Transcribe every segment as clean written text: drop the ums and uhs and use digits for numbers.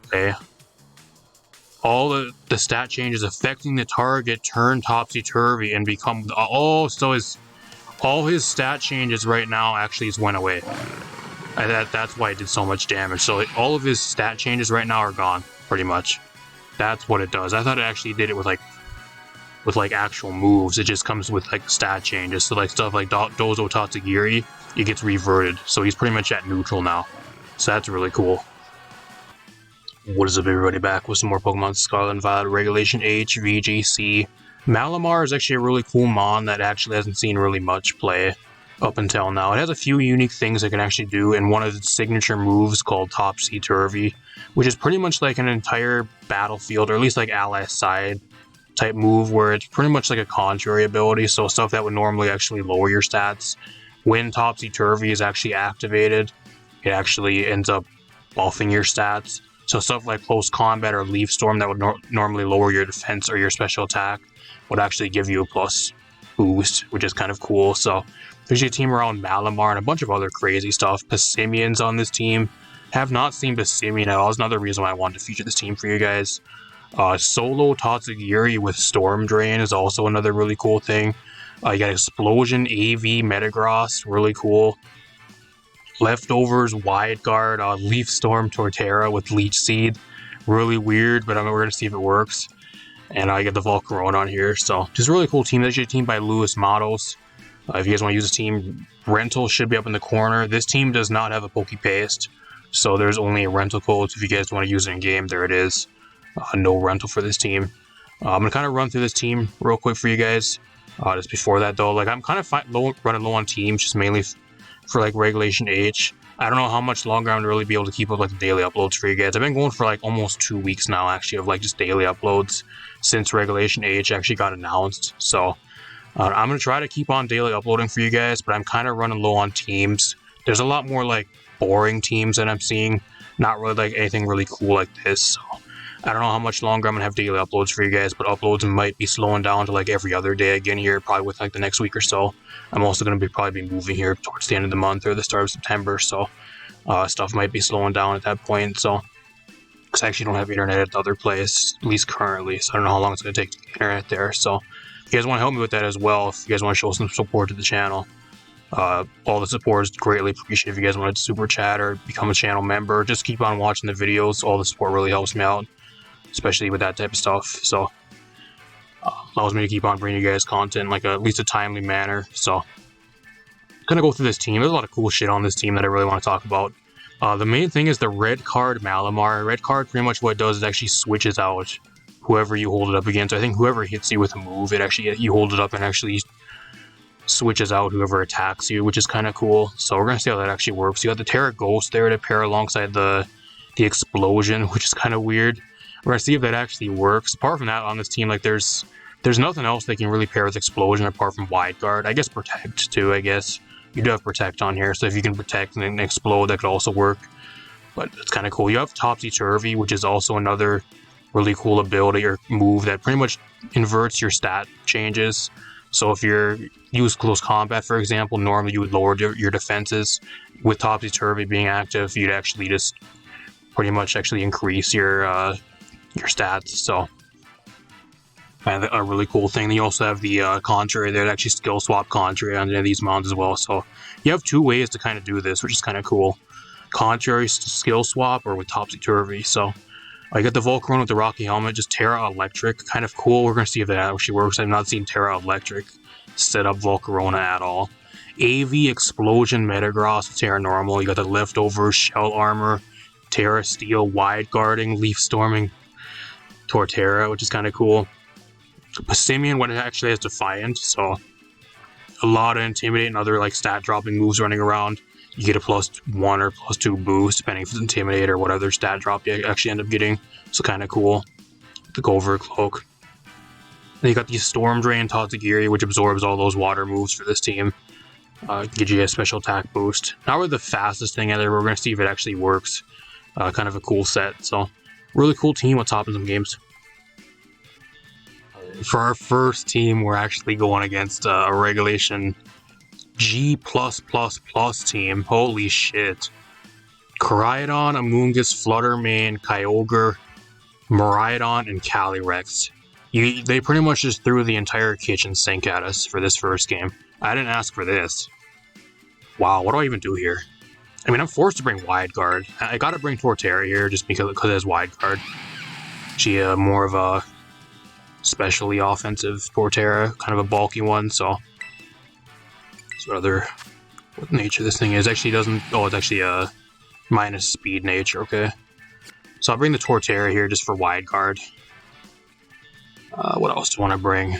counterplay. All the stat changes affecting the target turn topsy-turvy and become... Oh, so all his stat changes right now actually just went away. That's why it did so much damage. So all of his stat changes right now are gone, pretty much. That's what it does. I thought it actually did it with like actual moves. It just comes with like stat changes. So like stuff like Dondozo Tatsugiri, it gets reverted. So he's pretty much at neutral now. So that's really cool. What is up, everybody? Back with some more Pokemon Scarlet and Violet Regulation H, VGC. Malamar is actually a really cool mon that actually hasn't seen really much play up until now. It has a few unique things it can actually do, and one of its signature moves called Topsy-Turvy, which is pretty much like an entire battlefield, or at least like ally side type move, where it's pretty much like a contrary ability, so stuff that would normally actually lower your stats. When Topsy-Turvy is actually activated, it actually ends up buffing your stats. So stuff like Close Combat or Leaf Storm that would normally lower your defense or your special attack would actually give you a plus boost, which is kind of cool. So there's your team around Malamar and a bunch of other crazy stuff. Passimian's on this team. Have not seen Passimian at all. That's another reason why I wanted to feature this team for you guys. Solo Tatsugiri with Storm Drain is also another really cool thing. You got Explosion AV Metagross, really cool. Leftovers Wide Guard, Leaf Storm Torterra with Leech Seed, really weird, but we're gonna see if it works. And I get the Volcarona on here, so just a really cool team. That's your team by Lewis Models. If you guys want to use this team, rental should be up in the corner. This team does not have a Pokepaste, so there's only a rental code. So if you guys want to use it in game, there it is. No rental for this team. I'm gonna kind of run through this team real quick for you guys. Just before that though, like I'm kind of running low on teams, just mainly for like Regulation H. I don't know how much longer I'm gonna really be able to keep up like the daily uploads for you guys. I've been going for like almost 2 weeks now, actually, of like just daily uploads since Regulation H actually got announced. So I'm gonna try to keep on daily uploading for you guys, but I'm kind of running low on teams. There's a lot more like boring teams that I'm seeing, not really like anything really cool like this. So I don't know how much longer I'm gonna have daily uploads for you guys, but uploads might be slowing down to like every other day again here, probably with like the next week or so. I'm also gonna probably be moving here towards the end of the month or the start of September, so stuff might be slowing down at that point. So, because I actually don't have internet at the other place, at least currently, so I don't know how long it's gonna take to get internet there. So, if you guys want to help me with that as well, if you guys want to show some support to the channel, all the support is greatly appreciated. If you guys want to super chat or become a channel member, just keep on watching the videos. All the support really helps me out, especially with that type of stuff. So allows me to keep on bringing you guys content in like at least a timely manner. So gonna go through this team. There's a lot of cool shit on this team that I really want to talk about. The main thing is the red card Malamar. Red card, pretty much what it does is actually switches out whoever you hold it up against. I think whoever hits you with a move, it actually, you hold it up and actually switches out whoever attacks you, which is kind of cool. So we're gonna see how that actually works. You got the Terra Ghost there to pair alongside the Explosion, which is kind of weird. We're gonna see if that actually works. Apart from that, on this team, like there's nothing else they can really pair with Explosion apart from Wide Guard. I guess Protect too. I guess you do have Protect on here, so if you can Protect and then Explode, that could also work. But it's kind of cool. You have Topsy-Turvy, which is also another really cool ability or move that pretty much inverts your stat changes. So if you're use Close Combat, for example, normally you would lower your defenses. With Topsy-Turvy being active, you'd actually just pretty much actually increase your stats. So a really cool thing. Then you also have the contrary there, actually skill swap contrary on these mounts as well. So you have two ways to kind of do this, which is kind of cool. Contrary skill swap or with Topsy-Turvy. So I got the Volcarona with the Rocky Helmet, just Terra Electric, kind of cool. We're going to see if that actually works. I've not seen Terra Electric set up Volcarona at all. AV Explosion Metagross, Terra Normal. You got the Leftovers, Shell Armor, Terra Steel, Wide Guarding, Leaf Storming, Torterra, which is kind of cool. Passimian, what it actually has Defiant, so a lot of Intimidate and other like stat dropping moves running around. You get a +1 or +2 boost, depending if it's Intimidate or what other stat drop you actually end up getting. So kind of cool. The Gover Cloak. Then you got the Storm Drain Tatsugiri, which absorbs all those water moves for this team. Gives you a special attack boost. Not really the fastest thing either, but we're going to see if it actually works. Kind of a cool set. So, really cool team. What's up in some games? For our first team, we're actually going against a Regulation G+++ team. Holy shit. Koraidon, Amoonguss, Fluttermane, Kyogre, Miraidon, and Calyrex. They pretty much just threw the entire kitchen sink at us for this first game. I didn't ask for this. Wow, what do I even do here? I mean, I'm forced to bring Wide Guard. I gotta bring Torterra here just because it has Wide Guard. She more of a specially offensive Torterra, kind of a bulky one, so... What nature this thing is. Actually doesn't... Oh, it's actually a minus speed nature, okay. So I'll bring the Torterra here just for Wide Guard. What else do I want to bring?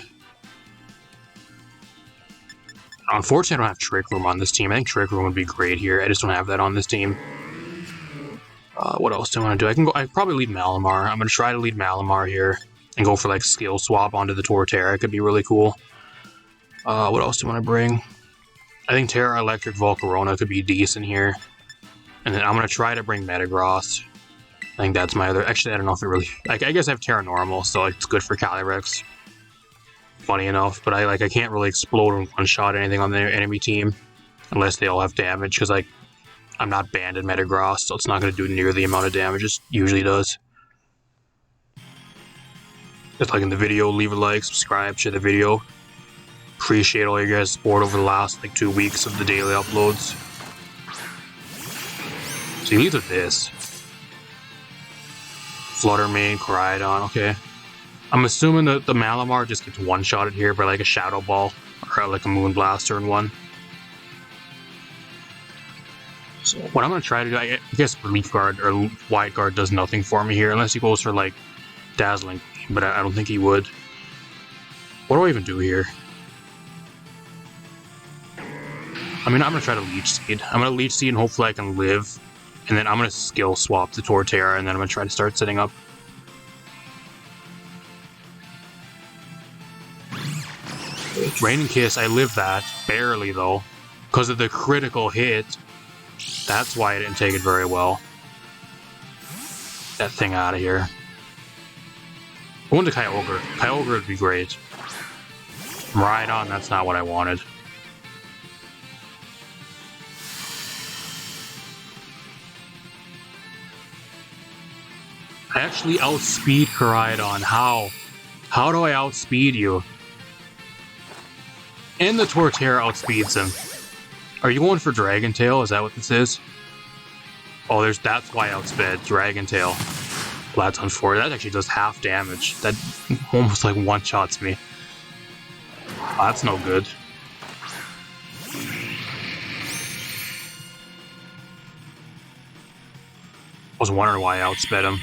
Unfortunately, I don't have Trick Room on this team. I think Trick Room would be great here. I just don't have that on this team. What else do I want to do? I can probably lead Malamar. I'm going to try to lead Malamar here and go for like skill swap onto the Torterra. It could be really cool. What else do I want to bring? I think Terra Electric Volcarona could be decent here. And then I'm going to try to bring Metagross. I think that's my other... Actually, I don't know if it really... I guess I have Terra Normal, so it's good for Calyrex. Funny enough, but I can't really explode or one-shot anything on the enemy team. Unless they all have damage, because I'm not banned in Metagross, so it's not going to do near the amount of damage it usually does. If liking the video, leave a like, subscribe, share the video. Appreciate all your guys' support over the last 2 weeks of the daily uploads. So he leads with this. Fluttermane, Koraidon, okay. I'm assuming that the Malamar just gets one-shotted here by like a Shadow Ball or like a Moonblaster in one. So what I'm going to try to do, I guess Relief Guard or Wide Guard does nothing for me here unless he goes for like Dazzling, but I don't think he would. What do I even do here? I mean, I'm going to try to Leech Seed. I'm going to Leech Seed and hopefully I can live. And then I'm going to skill swap the Torterra, and then I'm going to try to start setting up. Raining Kiss, I lived that. Barely, though. Because of the critical hit. That's why I didn't take it very well. That thing out of here. Going to Kyogre. Kyogre would be great. Miraidon, that's not what I wanted. I actually outspeed Koraidon. How? How do I outspeed you? And the Torterra outspeeds him. Are you going for Dragon Tail? Is that what this is? Oh, that's why I outsped Dragon Tail. Well, that's unfortunate. That actually does half damage. That almost like one-shots me. Oh, that's no good. I was wondering why I outsped him.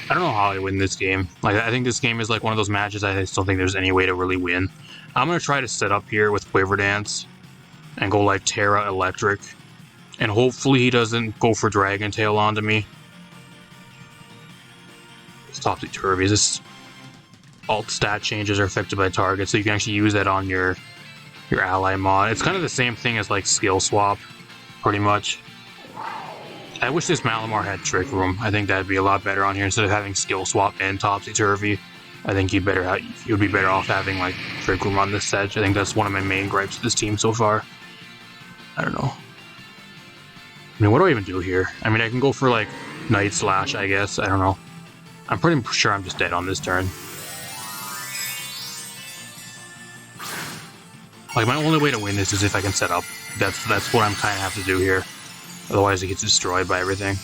I don't know how I win this game. Like, I think this game is like one of those matches I just don't think there's any way to really win. I'm going to try to set up here with Quiver Dance and go like Terra Electric. And hopefully he doesn't go for Dragon Tail onto me. It's Topsy-Turvy. This alt stat changes are affected by target, so you can actually use that on your ally mod. It's kind of the same thing as like Skill Swap, pretty much. I wish this Malamar had Trick Room. I think that'd be a lot better on here instead of having Skill Swap and Topsy-Turvy. I think you'd be better off having like Trick Room on this set. I think that's one of my main gripes with this team so far. I don't know. I mean, what do I even do here? I mean, I can go for like Night Slash, I guess. I don't know. I'm pretty sure I'm just dead on this turn. Like, my only way to win this is if I can set up. That's what I'm kind of have to do here. Otherwise, it gets destroyed by everything.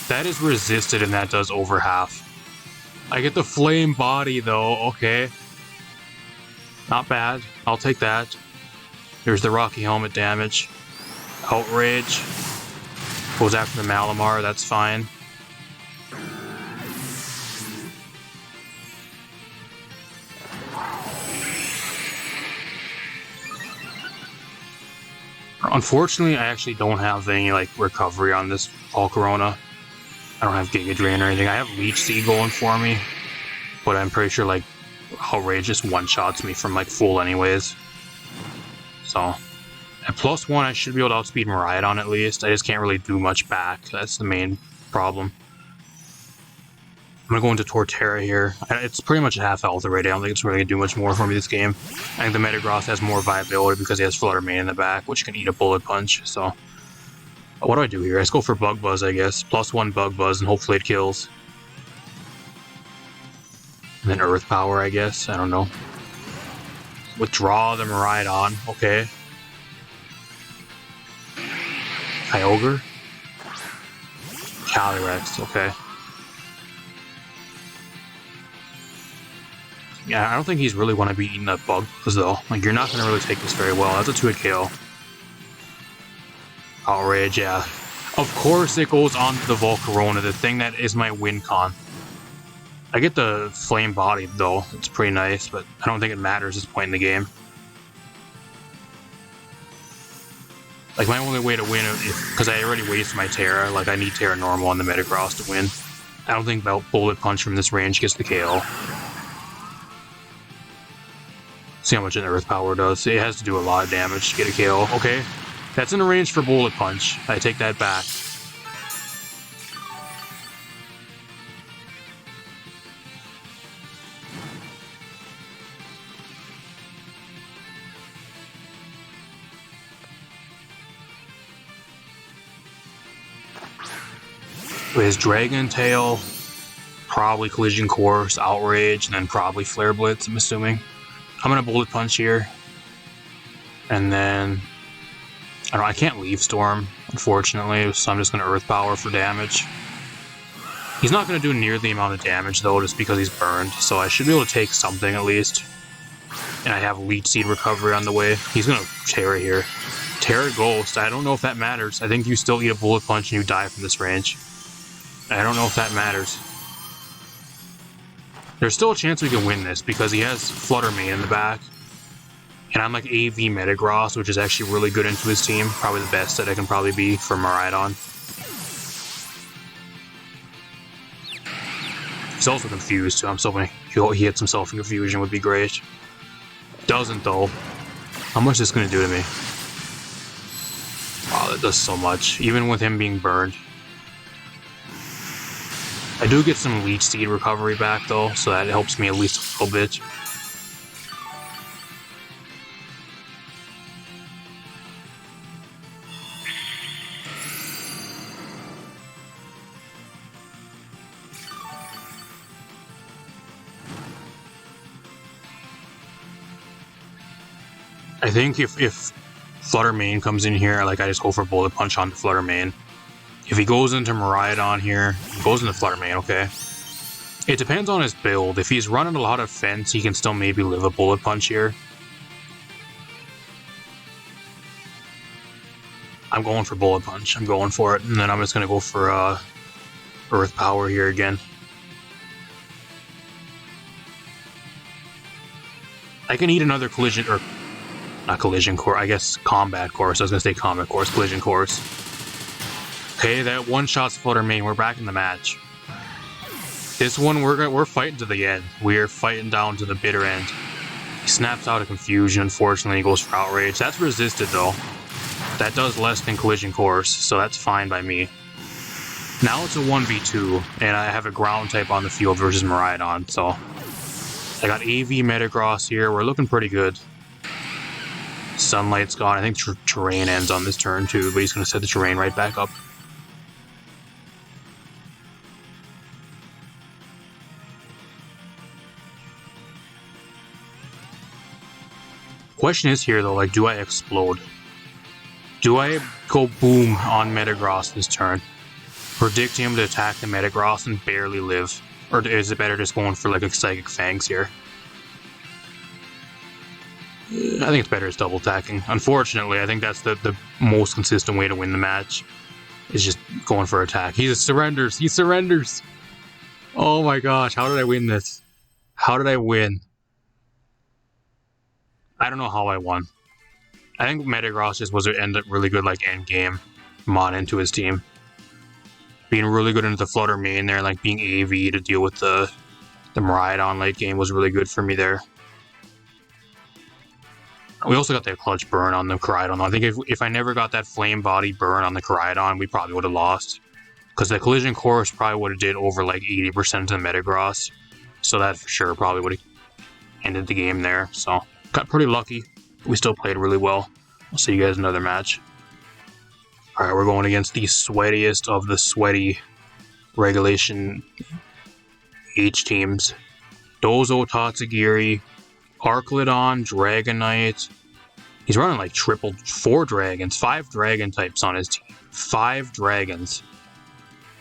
That is resisted, and that does over half. I get the flame body, though. Okay. Not bad. I'll take that. Here's the Rocky Helmet damage. Outrage. Goes after the Malamar. That's fine. Unfortunately, I actually don't have any like recovery on this Volcarona. I don't have Giga Drain or anything. I have Leech Seed going for me, but I'm pretty sure like Outrage just one-shots me from like full anyways. So at +1, I should be able to outspeed Miraidon at least. I just can't really do much back. That's the main problem. I'm gonna go into Torterra here. It's pretty much a half health already. I don't think it's really gonna do much more for me this game. I think the Metagross has more viability because he has Flutter Mane in the back, which can eat a Bullet Punch. So, what do I do here? I just go for Bug Buzz, I guess. +1 Bug Buzz, and hopefully it kills. And then Earth Power, I guess. I don't know. Withdraw the Miraidon. Okay. Kyogre. Calyrex. Okay. Yeah, I don't think he's really want to be eating that Bug Buzz, though. Like, you're not going to really take this very well. That's a 2-hit KO. Outrage, yeah. Of course it goes on to the Volcarona, the thing that is my win con. I get the Flame Body, though. It's pretty nice, but I don't think it matters at this point in the game. Like, my only way to win is because I already wasted my Terra. Like, I need Terra Normal on the Metagross to win. I don't think Bullet Punch from this range gets the KO. See how much an Earth Power does. It has to do a lot of damage to get a KO. Okay, that's in the range for Bullet Punch. I take that back. With his Dragon Tail, probably Collision Course, Outrage, and then probably Flare Blitz, I'm assuming. I'm gonna Bullet Punch here. And then I don't know, I can't Leaf Storm, unfortunately, so I'm just gonna Earth Power for damage. He's not gonna do near the amount of damage though, just because he's burned, so I should be able to take something at least. And I have Leech Seed recovery on the way. He's gonna Terra here. Terra Ghost, I don't know if that matters. I think you still eat a Bullet Punch and you die from this range. I don't know if that matters. There's still a chance we can win this because he has Flutter Mane in the back. And I'm like AV Metagross, which is actually really good into his team. Probably the best that I can probably be for Miraidon. He's also confused too. I'm still hoping he hits himself in confusion would be great. Doesn't though. How much is this going to do to me? Wow, that does so much. Even with him being burned. I do get some Leech Seed recovery back though, so that helps me at least a little bit. I think if Flutter Mane comes in here, like I just go for Bullet Punch on Flutter Mane. If he goes into Miraidon here, he goes into Flutter Mane, okay. It depends on his build. If he's running a lot of Fence, he can still maybe live a Bullet Punch here. I'm going for Bullet Punch. I'm going for it. And then I'm just going to go for Earth Power here again. I can eat another Collision, or not Collision Course, I guess Combat Course. I was going to say Combat Course, Collision Course. Okay, that one-shot's Flutter Mane. We're back in the match. This one, we're fighting to the end. We're fighting down to the bitter end. He snaps out of Confusion, unfortunately. He goes for Outrage. That's resisted, though. That does less than Collision Course, so that's fine by me. Now it's a 1v2, and I have a Ground type on the field versus Miraidon, so... I got AV Metagross here. We're looking pretty good. Sunlight's gone. I think Terrain ends on this turn, too, but he's going to set the Terrain right back up. Question is here though, like, do I explode? Do I go boom on Metagross this turn? Predict him to attack the Metagross and barely live? Or is it better just going for like a Psychic Fangs here? I think it's better as double attacking. Unfortunately, I think that's the most consistent way to win the match. Is just going for attack. He surrenders. He surrenders. Oh my gosh, how did I win this? How did I win? I don't know how I won. I think Metagross just was to end up really good, like, end game mod into his team. Being really good into the Flutter Mane there, like being AV to deal with the Miraidon late game was really good for me there. We also got that clutch burn on the Koraidon. I think if I never got that flame body burn on the Koraidon, we probably would have lost. Because the collision course probably would have did over like 80% of the Metagross. So that for sure probably would have ended the game there. So got pretty lucky. We still played really well. I'll see you guys in another match. Alright, we're going against the sweatiest of the sweaty regulation H teams. Dozo, Tatsugiri, Arclidon, Dragonite. He's running like 4 dragons, 5 dragon types on his team. 5 dragons.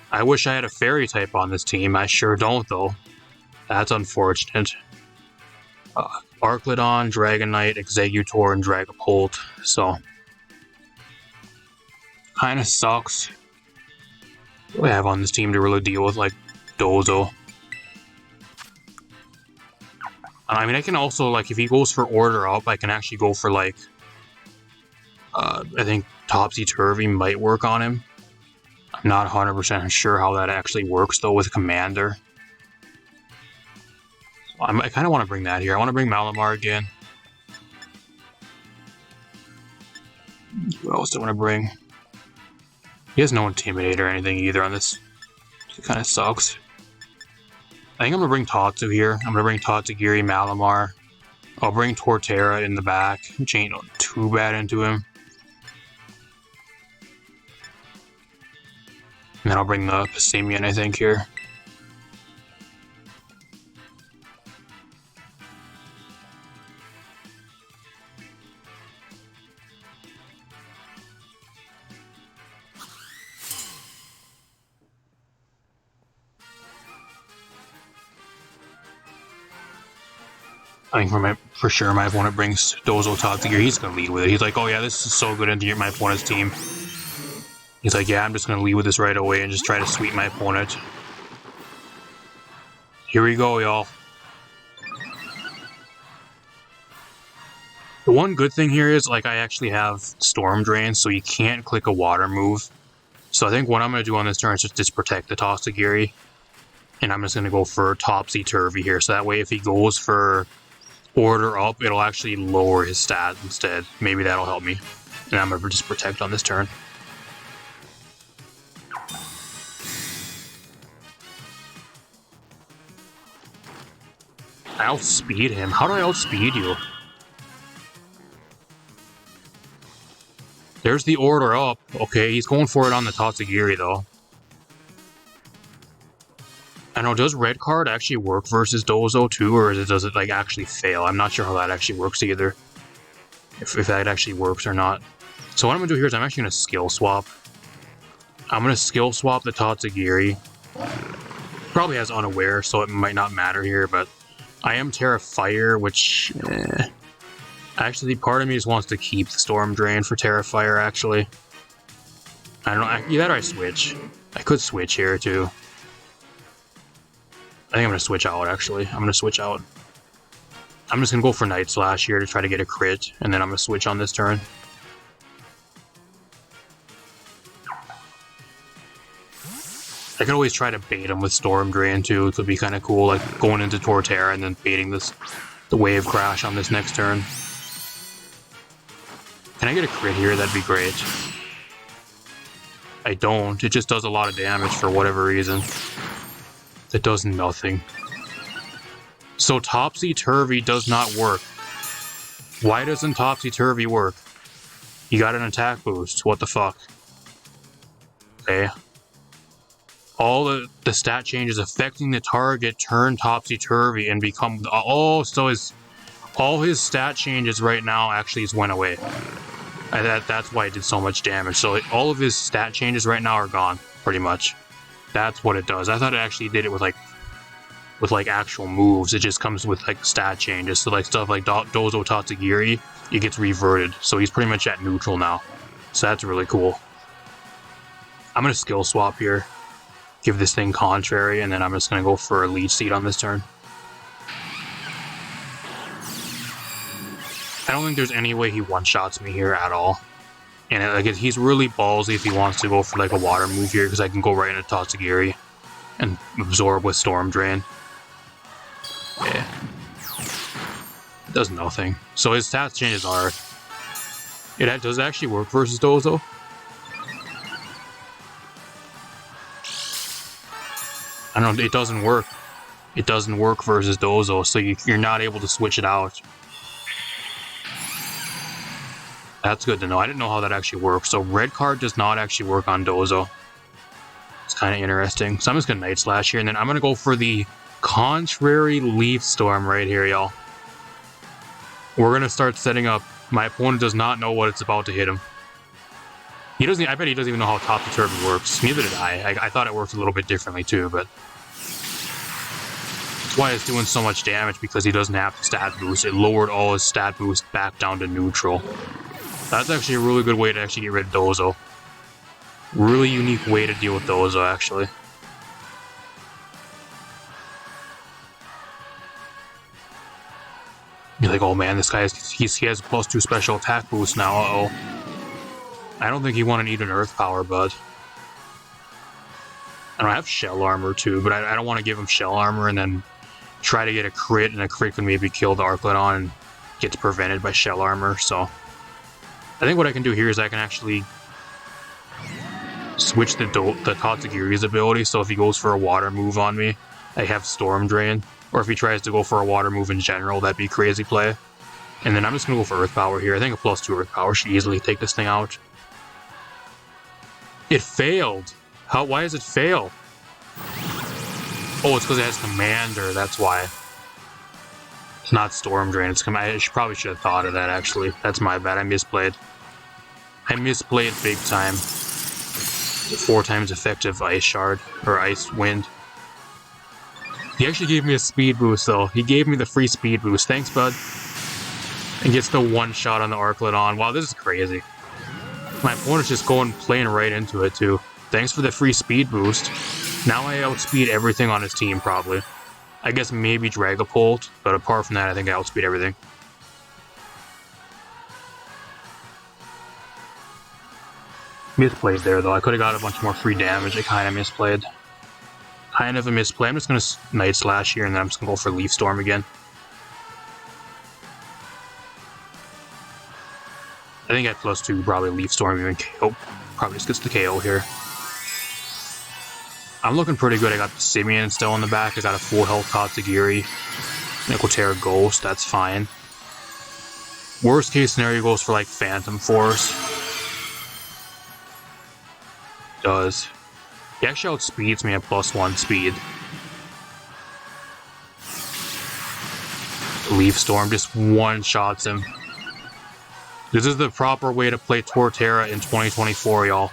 I wish I had a fairy type on this team. I sure don't though. That's unfortunate. Arclidon, Dragonite, Exeggutor, and Dragapult. So kind of sucks. What do I have on this team to really deal with like Dozo? I mean, I can also, like, if he goes for order up, I can actually go for, like, I think Topsy-Turvy might work on him. I'm not 100% sure how that actually works, though, with Commander. I kind of want to bring that here. I want to bring Malamar again. What else do I want to bring? He has no Intimidate or anything either on this. It kind of sucks. I think I'm going to bring Tatsu here. I'm going to bring Tatsugiri, Malamar. I'll bring Torterra in the back, which ain't too bad into him. And then I'll bring the Passimian, I think, here. I think for sure my opponent brings Dozo Tatsugiri. He's going to lead with it. He's like, oh yeah, this is so good into my opponent's team. He's like, yeah, I'm just going to lead with this right away and just try to sweep my opponent. Here we go, y'all. The one good thing here is, like, I actually have Storm Drain, so you can't click a water move. So I think what I'm going to do on this turn is just protect the Tatsugiri. And I'm just going to go for Topsy-Turvy here. So that way if he goes for order up, it'll actually lower his stat instead. Maybe that'll help me. And I'm going to just protect on this turn. I outspeed him. How do I outspeed you? There's the order up. Okay, he's going for it on the Tatsugiri though. I know, does red card actually work versus Dozo too, or does it like actually fail? I'm not sure how that actually works either. If that actually works or not. So what I'm going to do here is I'm actually going to skill swap. I'm going to skill swap the Tatsugiri. Probably has Unaware, so it might not matter here, but I am Terra Fire, which... Actually, part of me just wants to keep the Storm Drain for Terra Fire, actually. I don't know, either I switch. I could switch here, too. I think I'm going to switch out, actually. I'm going to switch out. I'm just going to go for Night Slash here to try to get a crit, and then I'm going to switch on this turn. I could always try to bait him with Storm Drain, too. It would be kind of cool, like going into Torterra and then baiting the Wave Crash on this next turn. Can I get a crit here? That'd be great. I don't. It just does a lot of damage for whatever reason. It does nothing. So Topsy-Turvy does not work. Why doesn't Topsy-Turvy work? You got an attack boost. What the fuck? Okay. All the stat changes affecting the target turn Topsy-Turvy and become... Oh, so all his stat changes right now actually just went away. That's why it did so much damage. So all of his stat changes right now are gone, pretty much. That's what it does. I thought it actually did it with like actual moves. It just comes with like stat changes. So like stuff like Dozo Tatsugiri, it gets reverted. So he's pretty much at neutral now. So that's really cool. I'm gonna skill swap here. Give this thing contrary, and then I'm just gonna go for a lead seed on this turn. I don't think there's any way he one-shots me here at all. And like he's really ballsy if he wants to go for like a water move here, because I can go right into Tatsugiri and absorb with Storm Drain. Yeah. It does nothing. So his stats changes are... Does it actually work versus Dozo? I don't know, it doesn't work. It doesn't work versus Dozo, so you're not able to switch it out. That's good to know. I didn't know how that actually works. So red card does not actually work on Dozo. It's kind of interesting. So I'm just going to Night Slash here, and then I'm going to go for the contrary Leaf Storm right here, y'all. We're going to start setting up. My opponent does not know what it's about to hit him. He doesn't. I bet he doesn't even know how Topsy-Turvy works. Neither did I. I thought it worked a little bit differently too, but that's why it's doing so much damage, because he doesn't have the stat boost. It lowered all his stat boost back down to neutral. That's actually a really good way to actually get rid of Dozo. Really unique way to deal with Dozo, actually. You're like, oh man, this guy he has a +2 special attack boost now. Uh-oh. I don't think he wanted to eat an Earth Power, bud. I don't have Shell Armor too, but I don't want to give him Shell Armor and then try to get a crit, and a crit can maybe kill the Arclodon and gets prevented by Shell Armor, so... I think what I can do here is I can actually switch the Tatsugiri's ability, so if he goes for a water move on me, I have Storm Drain. Or if he tries to go for a water move in general, that'd be crazy play. And then I'm just going to go for Earth Power here. I think a +2 Earth Power should easily take this thing out. It failed! Why does it fail? Oh, it's because it has Commander, that's why. It's not Storm Drain, it's I probably should have thought of that, actually. That's my bad, I misplayed. I misplayed big time. 4 times effective Ice Shard, or Ice Wind. He actually gave me a speed boost, though. He gave me the free speed boost. Thanks, bud. And gets the one shot on the Arclodon. Wow, this is crazy. My opponent's just playing right into it, too. Thanks for the free speed boost. Now I outspeed everything on his team, probably. I guess maybe Dragapult, but apart from that, I think I outspeed everything. Misplayed there, though. I could have got a bunch more free damage. I kind of misplayed. Kind of a misplay. I'm just going to Night Slash here, and then I'm just going to go for Leaf Storm again. I think at +2, probably Leaf Storm even KO. Probably just gets the KO here. I'm looking pretty good. I got the Simeon still in the back. I got a full health Tatsugiri. Nicotera Ghost, that's fine. Worst case scenario goes for like Phantom Force. Does. He actually outspeeds me at +1 speed. Leaf Storm just one-shots him. This is the proper way to play Torterra in 2024, y'all.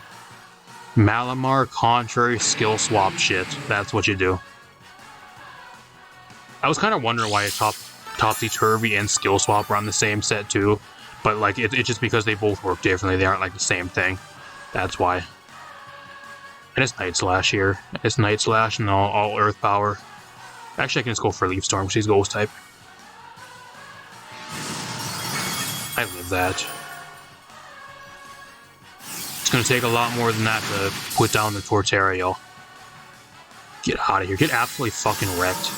Malamar contrary skill swap shit. That's what you do. I was kind of wondering why Topsy-Turvy and skill swap are on the same set too, but like it's just because they both work differently. They aren't like the same thing. That's why. And it's Night Slash here. It's Night Slash and all Earth Power. Actually, I can just go for Leaf Storm because he's Ghost type. I live that. It's going to take a lot more than that to put down the Torterra, y'all. Get out of here. Get absolutely fucking wrecked.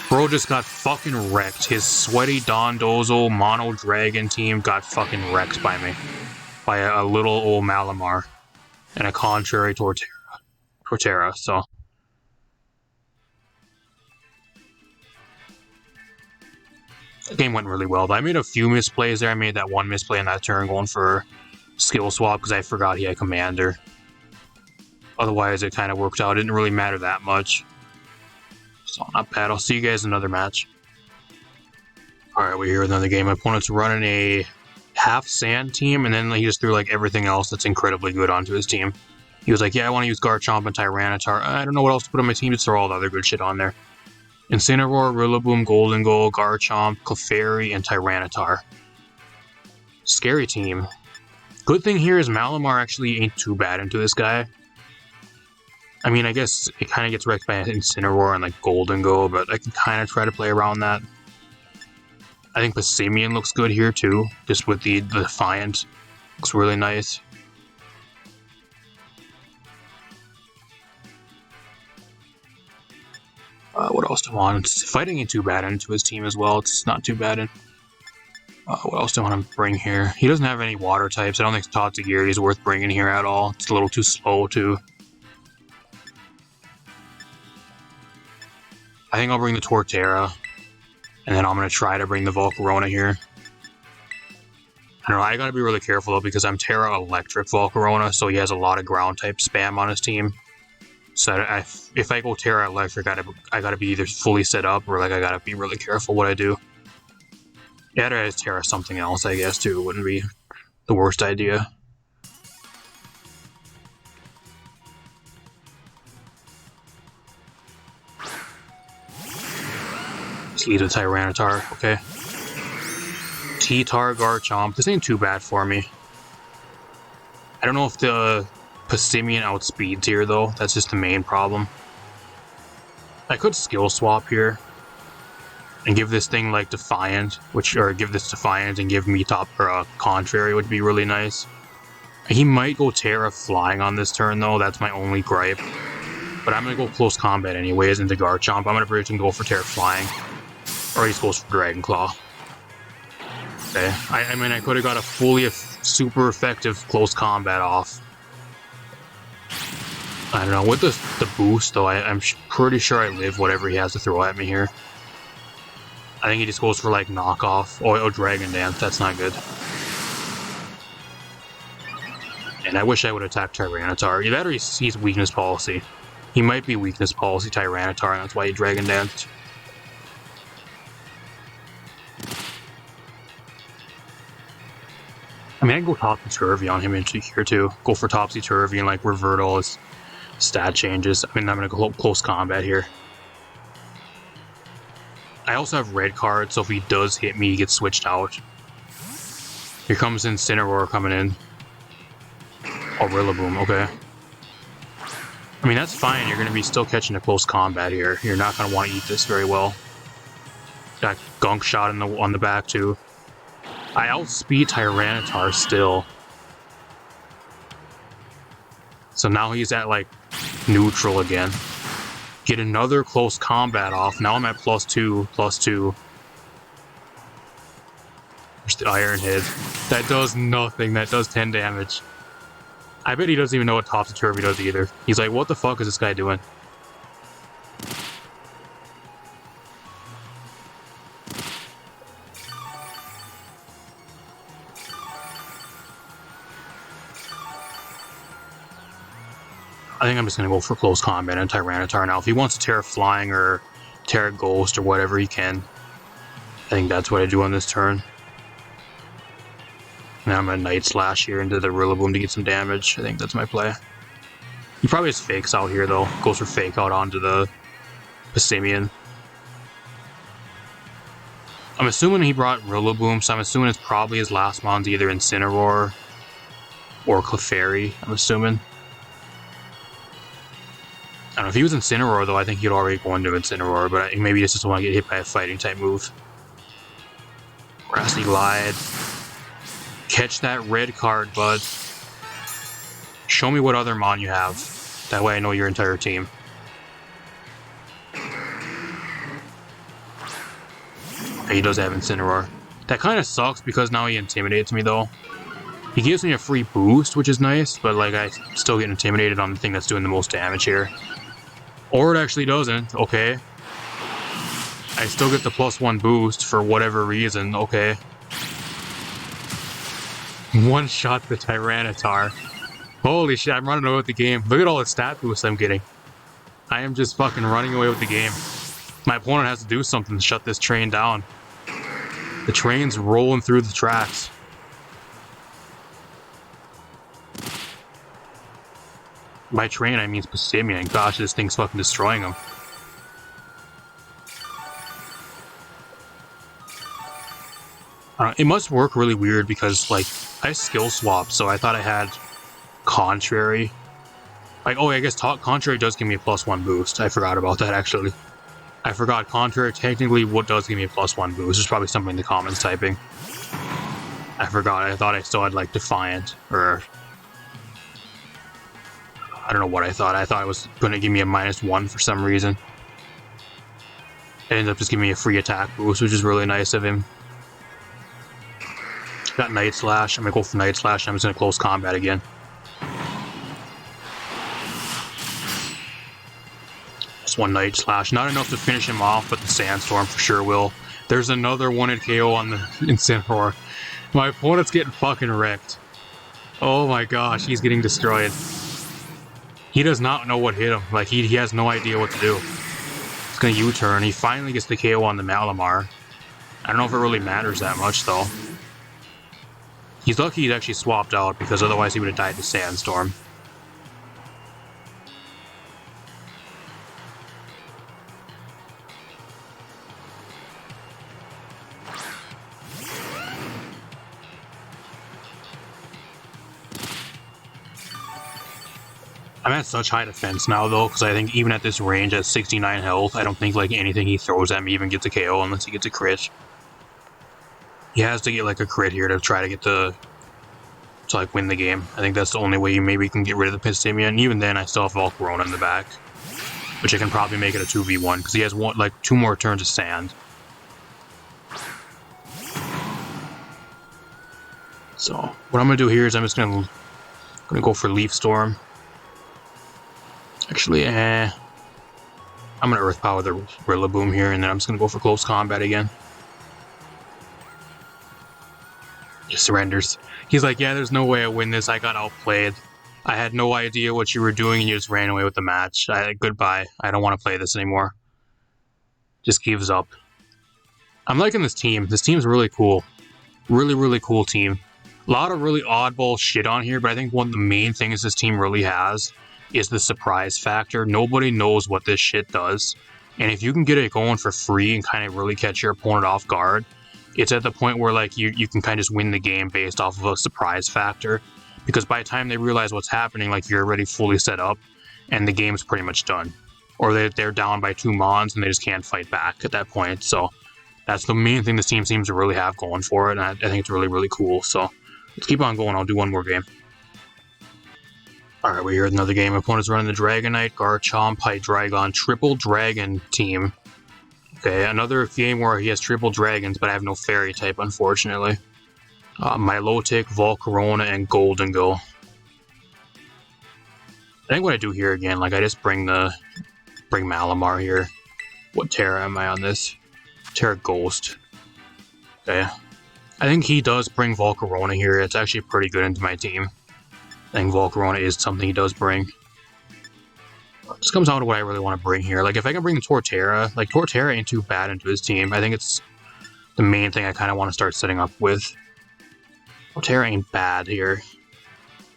Bro just got fucking wrecked. His sweaty Dondozo Mono Dragon team got fucking wrecked by me. By a little old Malamar. And a contrary Torterra, so... The game went really well, but I made a few misplays there. I made that one misplay in that turn going for skill swap because I forgot he had Commander. Otherwise, it kind of worked out. It didn't really matter that much. So, not bad. I'll see you guys in another match. Alright, we're here with another game. My opponent's running a half sand team, and then he just threw like everything else that's incredibly good onto his team. He was like, yeah, I want to use Garchomp and Tyranitar. I don't know what else to put on my team, just throw all the other good shit on there. Incineroar, Rillaboom, Goldengold, Garchomp, Clefairy, and Tyranitar. Scary team. Good thing here is Malamar actually ain't too bad into this guy. I mean, I guess it kind of gets wrecked by Incineroar and like Goldengold, but I can kind of try to play around that. I think Passimian looks good here too, just with the Defiant. Looks really nice. What else do I want? Fighting ain't too bad into his team as well. It's not too bad. What else do I want to bring here? He doesn't have any water types. I don't think Tatsugiri is worth bringing here at all. It's a little too slow too. I think I'll bring the Torterra, and then I'm going to try to bring the Volcarona here. I don't know, I gotta be really careful though because I'm Terra Electric Volcarona, so he has a lot of ground type spam on his team. So if I go Terra Electric, I gotta be either fully set up or like I gotta be really careful what I do. Yeah, there is Terra something else, I guess too. Wouldn't be the worst idea. Just lead a Tyranitar, okay. T-Tar, Garchomp. This ain't too bad for me. I don't know if the Passimian outspeeds here, though. That's just the main problem. I could skill swap here. And give this thing, like, Defiant. Or give this Defiant and give me Contrary would be really nice. He might go Terra Flying on this turn, though. That's my only gripe. But I'm going to go Close Combat anyways into Garchomp. I'm going to bridge and go for Terra Flying. Or he goes for Dragon Claw. Okay. I mean, I could have got a fully super effective close combat off. I don't know. With the boost, though, I'm pretty sure I live whatever he has to throw at me here. I think he just goes for, like, knockoff. Oh, Dragon Dance. That's not good. And I wish I would attack Tyranitar. Either that or he's Weakness Policy. He might be Weakness Policy Tyranitar, and that's why he Dragon Danced. I mean, I can go Topsy-Turvy on him into here, too. Go for Topsy-Turvy and, like, revert all his stat changes. I mean, I'm going to go close combat here. I also have red cards, so if he does hit me, he gets switched out. Here comes Incineroar coming in. Oh, Rillaboom, okay. I mean, that's fine. You're going to be still catching a close combat here. You're not going to want to eat this very well. Got Gunk Shot on the back, too. I outspeed Tyranitar still. So now he's at, like, neutral again. Get another close combat off. Now I'm at +2, +2. There's the Iron Head. That does nothing. That does 10 damage. I bet he doesn't even know what Topsy-Turvy does either. He's like, what the fuck is this guy doing? I think I'm just going to go for close combat and Tyranitar now. If he wants to Terra Flying or Terra Ghost or whatever he can, I think that's what I do on this turn. Now I'm going to Night Slash here into the Rillaboom to get some damage. I think that's my play. He probably just fakes out here, though. Goes for Fake Out onto the Passimian. I'm assuming he brought Rillaboom, so I'm assuming it's probably his last mon's either Incineroar or Clefairy, I'm assuming. I don't know, if he was Incineroar, though, I think he'd already go into Incineroar, but maybe he just doesn't want to get hit by a fighting-type move. Grassy Glide. Catch that red card, bud. Show me what other Mon you have. That way I know your entire team. He does have Incineroar. That kind of sucks because now he intimidates me, though. He gives me a free boost, which is nice, but like I still get intimidated on the thing that's doing the most damage here. Or it actually doesn't, okay. I still get the +1 boost for whatever reason, okay. One shot the Tyranitar. Holy shit, I'm running away with the game. Look at all the stat boosts I'm getting. I am just fucking running away with the game. My opponent has to do something to shut this train down. The train's rolling through the tracks. By train, I mean Passimian. Gosh, this thing's fucking destroying him. It must work really weird because, like, I skill swapped, so I thought I had Contrary. Like, oh, I guess Contrary does give me a +1 boost. I forgot about that, actually. I forgot Contrary technically what does give me a +1 boost. There's probably something in the comments typing. I forgot. I thought I still had, like, Defiant, or... I don't know what I thought. I thought it was going to give me a -1 for some reason. It ended up just giving me a free attack boost, which is really nice of him. Got Night Slash. I'm going to go for Night Slash. I'm just going to close combat again. +1 Night Slash. Not enough to finish him off, but the Sandstorm for sure will. There's another 1-hit KO on the Incineroar. My opponent's getting fucking wrecked. Oh my gosh, he's getting destroyed. He does not know what hit him. Like, he has no idea what to do. He's gonna U-turn. He finally gets the KO on the Malamar. I don't know if it really matters that much, though. He's lucky he's actually swapped out, because otherwise he would have died to Sandstorm. I'm at such high defense now, though, because I think even at this range, at 69 health, I don't think like anything he throws at me even gets a KO unless he gets a crit. He has to get like a crit here to try to get to like win the game. I think that's the only way you maybe can get rid of the Pistimia, and even then I still have Volcarona in the back, which I can probably make it a 2v1 because he has like 2 more turns of sand. So what I'm gonna do here is I'm just gonna go for Leaf Storm. Actually, I'm gonna Earth Power the Rillaboom here, and then I'm just gonna go for Close Combat again. He surrenders. He's like, yeah, there's no way I win this. I got outplayed. I had no idea what you were doing, and you just ran away with the match. Goodbye. I don't want to play this anymore. Just gives up. I'm liking this team. This team's really cool. Really, really cool team. A lot of really oddball shit on here, but I think one of the main things this team really has is the surprise factor. Nobody knows what this shit does, and if you can get it going for free and kind of really catch your opponent off guard, it's at the point where like you can kind of just win the game based off of a surprise factor, because by the time they realize what's happening, like you're already fully set up and the game's pretty much done, or they're down by 2 mons and they just can't fight back at that point. So that's the main thing this team seems to really have going for it, and I think it's really, really cool. So let's keep on going. I'll do one more game. Alright, we're here with another game. Opponent's running the Dragonite, Garchomp, Hydreigon, Triple Dragon team. Okay, another game where he has triple dragons, but I have no fairy type, unfortunately. Milotic, Volcarona, and Goldengo. I think what I do here again, like I just bring Malamar here. What Terra am I on this? Terra Ghost. Okay. I think he does bring Volcarona here. It's actually pretty good into my team. I think Volcarona is something he does bring. This comes down to what I really want to bring here. Like, if I can bring the Torterra, like, Torterra ain't too bad into his team. I think it's the main thing I kind of want to start setting up with. Torterra ain't bad here.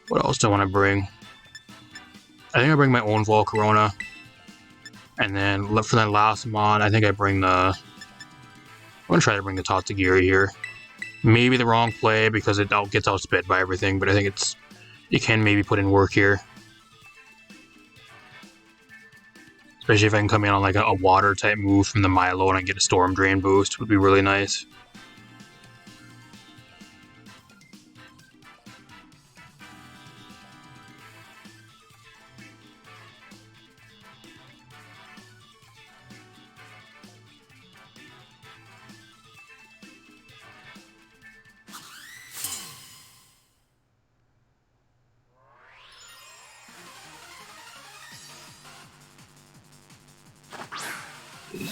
What else do I want to bring? I think I bring my own Volcarona. And then, for that last mod, I think I bring the... I'm going to try to bring the Tatsugiri here. Maybe the wrong play, because it gets outsped by everything, but I think it can maybe put in work here. Especially if I can come in on like a water type move from the Milo and get a Storm Drain boost, would be really nice.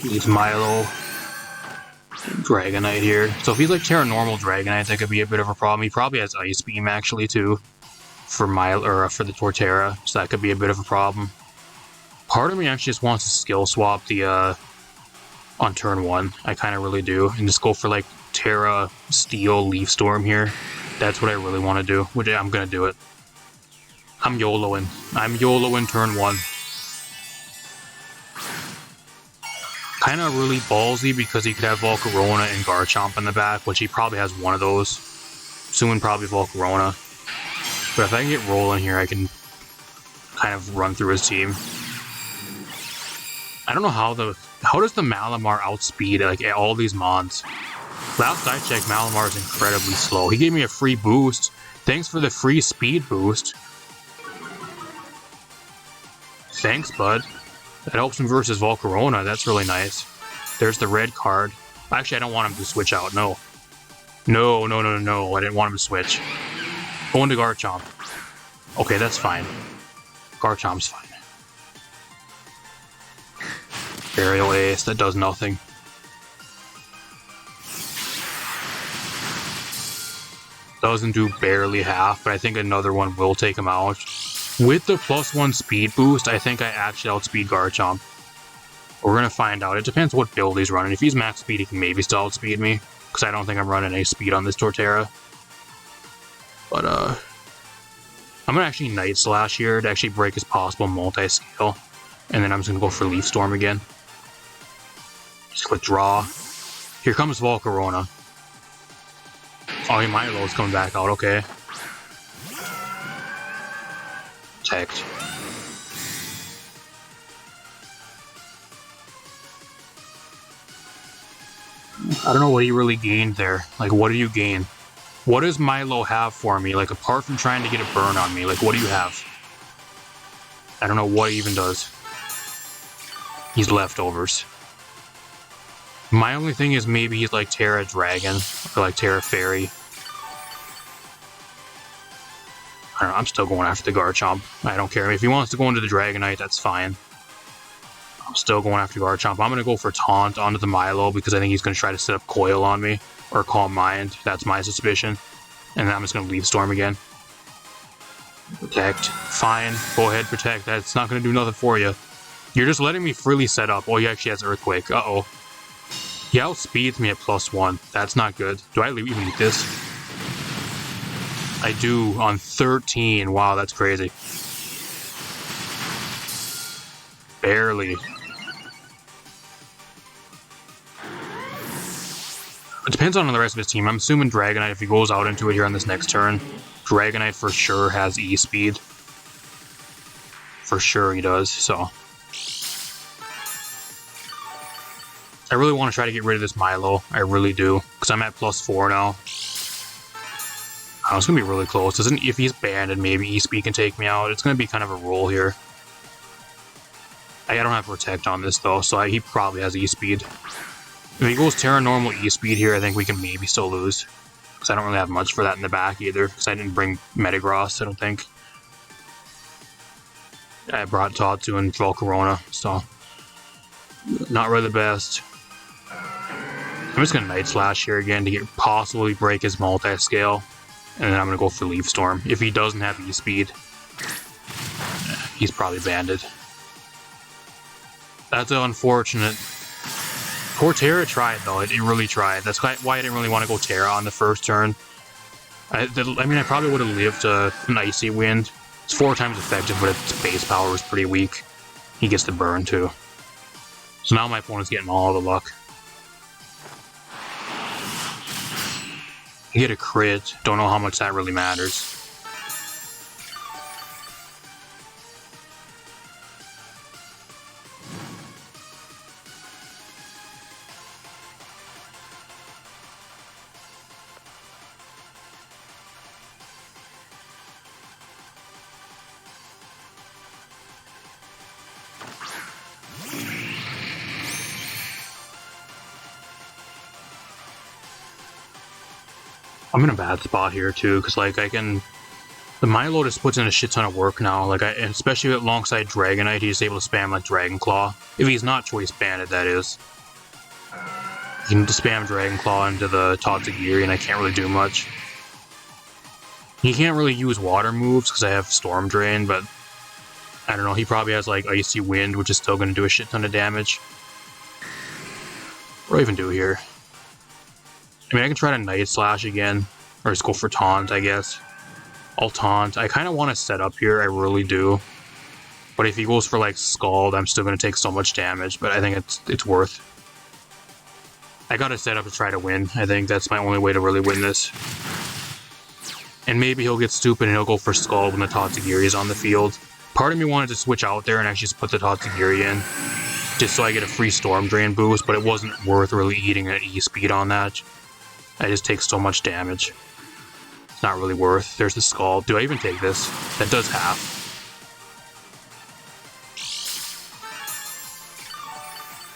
He's Milo, Dragonite here. So if he's like Terra Normal Dragonite, that could be a bit of a problem. He probably has Ice Beam actually too, for for the Torterra, so that could be a bit of a problem. Part of me actually just wants to skill swap the on turn 1. I kind of really do, and just go for like Terra Steel Leaf Storm here. That's what I really want to do. Which I'm gonna do it. I'm YOLOing. I'm YOLOing turn 1. Kind of really ballsy because he could have Volcarona and Garchomp in the back, which he probably has one of those. Soon probably Volcarona. But if I can get rolling here, I can kind of run through his team. I don't know how does the Malamar outspeed like all these mons? Last I checked, Malamar is incredibly slow. He gave me a free boost. Thanks for the free speed boost. Thanks, bud. That helps him versus Volcarona. That's really nice. There's the red card. Actually, I don't want him to switch out. No. No. I didn't want him to switch. Going to Garchomp. Okay, that's fine. Garchomp's fine. Aerial Ace, that does nothing. Doesn't do barely half, but I think another one will take him out. With the +1 speed boost, I think I actually outspeed Garchomp. We're going to find out. It depends what build he's running. If he's max speed, he can maybe still outspeed me, because I don't think I'm running any speed on this Torterra. But, I'm going to actually Night Slash here to actually break his possible multi-scale. And then I'm just going to go for Leaf Storm again. Just click Draw. Here comes Volcarona. Oh, he Milo's coming back out, okay. Protect. I don't know what he really gained there. Like, what do you gain? What does Milo have for me? Like, apart from trying to get a burn on me, like, what do you have? I don't know what he even does. He's leftovers. My only thing is maybe he's like Terra Dragon, or like Terra Fairy. I don't know, I'm still going after the Garchomp. I don't care. If he wants to go into the Dragonite, that's fine. I'm still going after Garchomp. I'm going to go for Taunt onto the Milo because I think he's going to try to set up Coil on me. Or Calm Mind. That's my suspicion. And then I'm just going to Leaf Storm again. Protect. Fine. Go ahead, Protect. That's not going to do nothing for you. You're just letting me freely set up. Oh, he actually has Earthquake. Uh-oh. He outspeeds me at +1. That's not good. Do I even eat this? I do on 13. Wow, that's crazy. Barely. It depends on the rest of his team. I'm assuming Dragonite, if he goes out into it here on this next turn, Dragonite for sure has E-Speed. For sure he does, so. I really want to try to get rid of this Milo. I really do. Because I'm at +4 now. Oh, it's going to be really close. If he's banned and maybe E-Speed can take me out, it's going to be kind of a roll here. I don't have Protect on this though, so he probably has E-Speed. If he goes Terra Normal E-Speed here, I think we can maybe still lose. Because I don't really have much for that in the back either. Because I didn't bring Metagross, I don't think. I brought Tatsu and Volcarona, so. Not really the best. I'm just going to Night Slash here again to possibly break his multi-scale. And then I'm going to go for Leaf Storm. If he doesn't have E-Speed, he's probably banded. That's unfortunate. Poor Terra tried, though. It really tried. That's why I didn't really want to go Terra on the first turn. I mean, I probably would have lived an Icy Wind. It's 4 times effective, but its base power is pretty weak. He gets the burn, too. So now my opponent's getting all the luck. You get a crit. Don't know how much that really matters. I'm in a bad spot here too, because like the Milo just puts in a shit ton of work now. Like especially alongside Dragonite, he's able to spam like Dragon Claw. If he's not choice banded, that is. You can just spam Dragon Claw into the Tatsugiri, and I can't really do much. He can't really use water moves because I have Storm Drain, but I don't know. He probably has like Icy Wind, which is still going to do a shit ton of damage. What do I even do here? I mean, I can try to Night Slash again, or just go for Taunt, I guess. I'll Taunt. I kind of want to set up here, I really do. But if he goes for, like, Scald, I'm still going to take so much damage, but I think it's worth. I gotta set up to try to win. I think that's my only way to really win this. And maybe he'll get stupid and he'll go for Scald when the Tatsugiri is on the field. Part of me wanted to switch out there and actually just put the Tatsugiri in, just so I get a free Storm Drain boost, but it wasn't worth really eating an E-Speed on that. I just take so much damage. It's not really worth. There's the Scald. Do I even take this? That does half.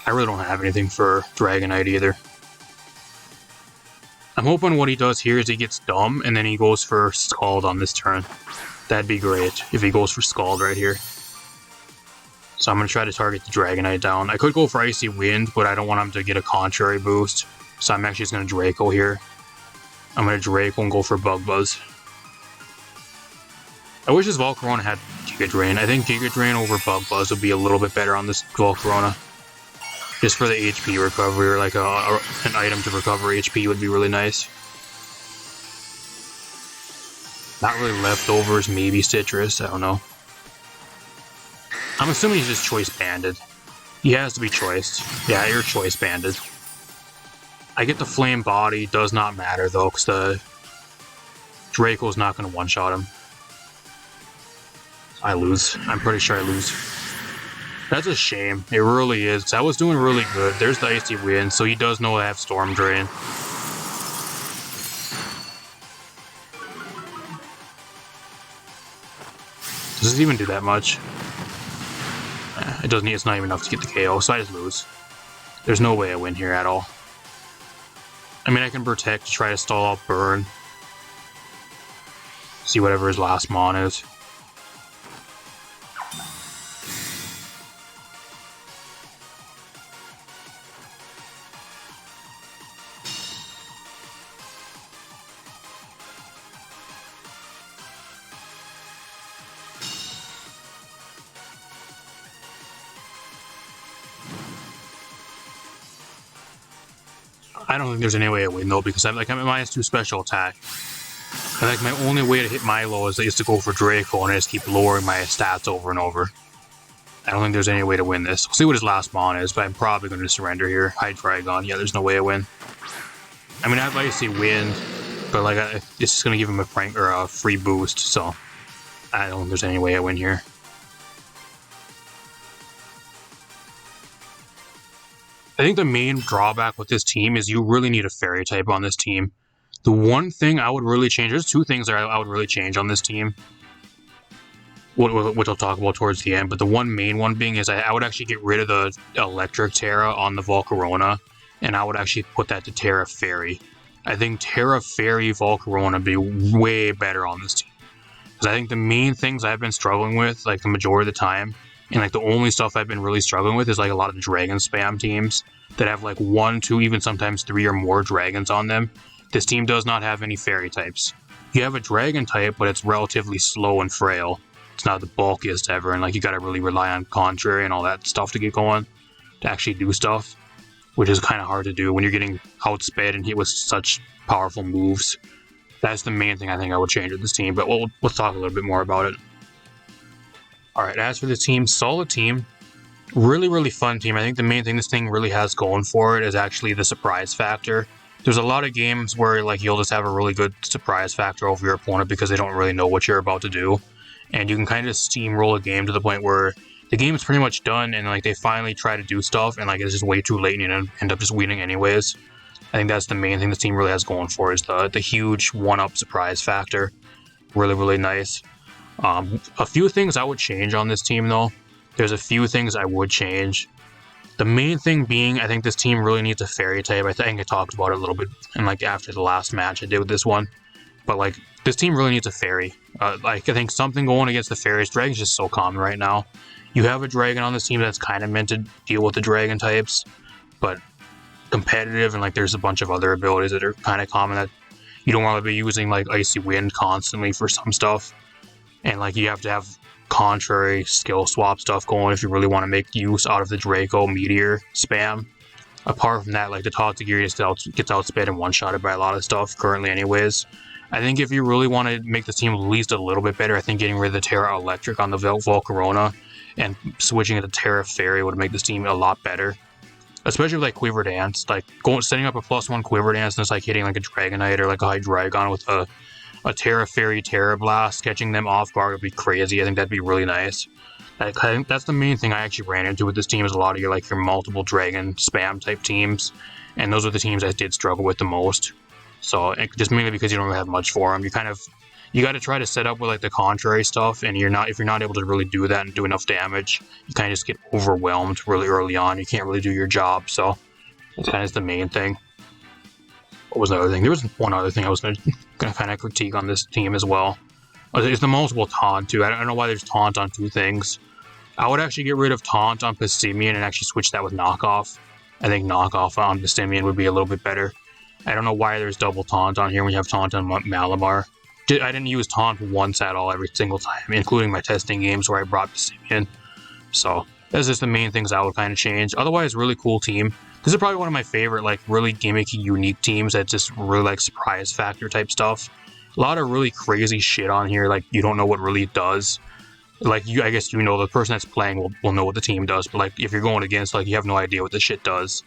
I really don't have anything for Dragonite either. I'm hoping what he does here is he gets dumb and then he goes for Scald on this turn. That'd be great if he goes for Scald right here. So I'm going to try to target the Dragonite down. I could go for Icy Wind, but I don't want him to get a contrary boost. So I'm actually just going to Draco here. I'm going to Draco and go for Bug Buzz. I wish this Volcarona had Giga Drain. I think Giga Drain over Bug Buzz would be a little bit better on this Volcarona. Just for the HP recovery, or like an item to recover HP would be really nice. Not really leftovers, maybe Citrus, I don't know. I'm assuming he's just choice banded. He has to be choiced. Yeah, you're choice banded. I get the Flame Body, does not matter though, because the Draco's not going to one-shot him. I lose. I'm pretty sure I lose. That's a shame. It really is. I was doing really good. There's the Icy Wind, so he does know I have Storm Drain. Does it even do that much? It doesn't. It's not even enough to get the KO, so I just lose. There's no way I win here at all. I mean, I can Protect to try to stall out Burn. See whatever his last Mon is. I don't think there's any way I win though, because I'm at -2 special attack. And like my only way to hit Milo is to go for Draco, and I just keep lowering my stats over and over. I don't think there's any way to win this. We'll see what his last Mon is, but I'm probably going to surrender here. Hydreigon, yeah, there's no way I win. I mean, I have Icy Wind, but like it's just going to give him a free boost, so I don't think there's any way I win here. I think the main drawback with this team is you really need a Fairy type on this team. The one thing I would really change, there's two things that I would really change on this team, which I'll talk about towards the end, but the one main one being is I would actually get rid of the Electric Terra on the Volcarona, and I would actually put that to Terra Fairy. I think Terra Fairy Volcarona would be way better on this team. Because I think the main things I've been struggling with, like the majority of the time, and like the only stuff I've been really struggling with is like a lot of the Dragon spam teams that have like 1, 2, even sometimes 3 or more Dragons on them. This team does not have any Fairy types. You have a Dragon type, but it's relatively slow and frail. It's not the bulkiest ever, and like you gotta really rely on Contrary and all that stuff to get going, to actually do stuff, which is kind of hard to do when you're getting outsped and hit with such powerful moves. That's the main thing I think I would change with this team, but we'll talk a little bit more about it. Alright, as for this team, solid team. Really, really fun team. I think the main thing this thing really has going for it is actually the surprise factor. There's a lot of games where like you'll just have a really good surprise factor over your opponent because they don't really know what you're about to do. And you can kind of steamroll a game to the point where the game is pretty much done and like they finally try to do stuff and like it's just way too late and you end up just winning anyways. I think that's the main thing this team really has going for is the huge one-up surprise factor. Really, really nice. A few things I would change on this team though. There's a few things I would change. The main thing being, I think this team really needs a Fairy type. I think I talked about it a little bit and like after the last match I did with this one. But like, this team really needs a Fairy. Like, I think something going against the Fairies. Dragon's just so common right now. You have a Dragon on this team that's kind of meant to deal with the Dragon types, but competitive and like there's a bunch of other abilities that are kind of common that you don't want to be using like Icy Wind constantly for some stuff. And like, you have to have Contrary skill swap stuff going if you really want to make use out of the Draco Meteor spam. Apart from that, like the Tatsugiri gets outsped and one-shotted by a lot of stuff currently anyways. I think if you really want to make this team at least a little bit better, I think getting rid of the Terra Electric on the Volcarona and switching it to Terra Fairy would make this team a lot better. Especially with like Quiver Dance, like setting up a +1 Quiver Dance and it's like hitting like a Dragonite or like a Hydreigon with a Terra Fairy Terra Blast, catching them off guard would be crazy. I think that'd be really nice. I think that's the main thing I actually ran into with this team is a lot of your multiple Dragon spam type teams, and those are the teams I did struggle with the most. So just mainly because you don't really have much for them, you got to try to set up with like the Contrary stuff, and if you're not able to really do that and do enough damage, you kind of just get overwhelmed really early on. You can't really do your job, so that's kind of the main thing. What was the other thing? There was one other thing I was going to kind of critique on this team as well. It's the multiple taunt too. I don't know why there's taunt on 2 things. I would actually get rid of Taunt on Pistimian and actually switch that with Knockoff. I think Knockoff on Pistimian would be a little bit better. I don't know why there's double Taunt on here when you have Taunt on Malamar. I didn't use Taunt once at all every single time, including my testing games where I brought Pistimian. So that's just the main things I would kind of change. Otherwise, really cool team. This is probably one of my favorite, like, really gimmicky, unique teams that just really, like, surprise factor type stuff. A lot of really crazy shit on here, like, you don't know what really it does. Like, I guess you know the person that's playing will know what the team does, but, like, if you're going against, like, you have no idea what this shit does.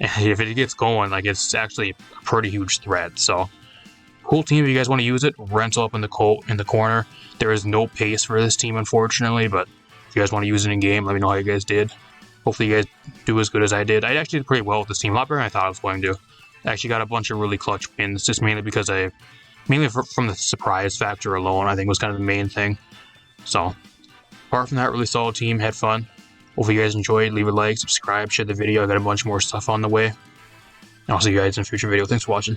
And if it gets going, like, it's actually a pretty huge threat, so... Cool team if you guys want to use it. Rental up in the corner. There is no pace for this team, unfortunately, but if you guys want to use it in game, let me know how you guys did. Hopefully you guys do as good as I did. I actually did pretty well with this team, a lot better than I thought I was going to. I actually got a bunch of really clutch wins, just mainly because from the surprise factor alone, I think was kind of the main thing. So, apart from that, really solid team, had fun. Hopefully you guys enjoyed. Leave a like, subscribe, share the video. I got a bunch more stuff on the way. And I'll see you guys in a future video. Thanks for watching.